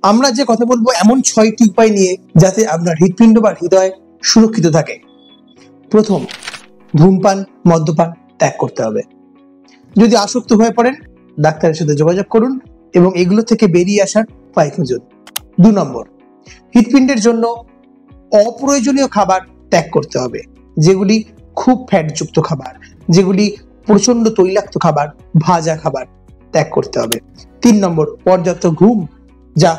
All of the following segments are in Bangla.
আমরা যে কথা বলবো এমন 6টি উপায় নিয়ে যাতে আপনার হৃৎপিণ্ড বা হৃদয় সুরক্ষিত থাকে। প্রথম, ধূমপান মদ্যপান ত্যাগ করতে হবে। যদি আসক্ত হয়ে পড়েন ডাক্তারের সাথে যোগাযোগ করুন এবং এগুলো থেকে বেরিয়ে আসার উপায় খুঁজুন। 2 নম্বর, হৃৎপিণ্ডের জন্য অপ্রয়োজনীয় খাবার ত্যাগ করতে হবে, যেগুলি খুব ফ্যাটযুক্ত খাবার, যেগুলি প্রচন্ড তৈলাক্ত খাবার, ভাজা খাবার ত্যাগ করতে হবে। 3 নম্বর, পর্যাপ্ত ঘুম, যা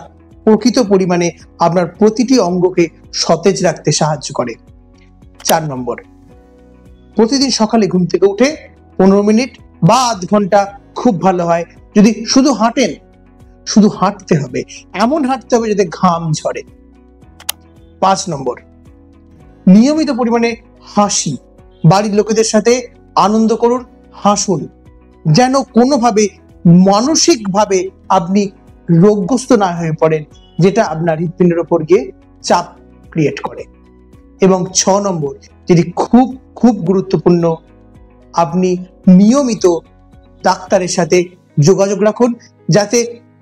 প্রকৃত পরিমাণে আপনার প্রতিটি অঙ্গকে সতেজ রাখতে সাহায্য করে। 4 নম্বর, প্রতিদিন সকালে ঘুম থেকে উঠে 15 মিনিট বা আধ ঘন্টা খুব ভালো হয় যদি শুধু হাঁটেন। শুধু হাঁটতে হবে, এমন হাঁটতে হবে যাতে ঘাম ঝরে। 5 নম্বর, নিয়মিত পরিমাণে হাসি, বাড়ির লোকেদের সাথে আনন্দ করুন, হাসুন, যেন কোনোভাবে মানসিকভাবে আপনি রোগগ্রস্ত না হয়ে পড়েন, যেটা আপনার হৃৎপিণ্ডের উপর গিয়ে চাপ ক্রিয়েট করে। এবং 6 নম্বর, যেটি খুব খুব গুরুত্বপূর্ণ, আপনি নিয়মিত ডাক্তারের সাথে যোগাযোগ রাখুন, যাতে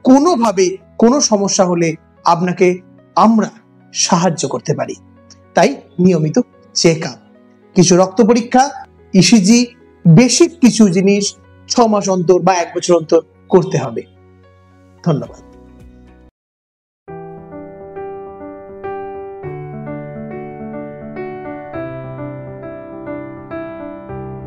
কোনোভাবে কোনো সমস্যা হলে আপনাকে আমরা সাহায্য করতে পারি। তাই নিয়মিত চেক আপ, কিছু রক্ত পরীক্ষা, ইসিজি, বেসিক কিছু জিনিস 6 মাস অন্তর বা 1 বছর অন্তর করতে হবে। ধন্যবাদ।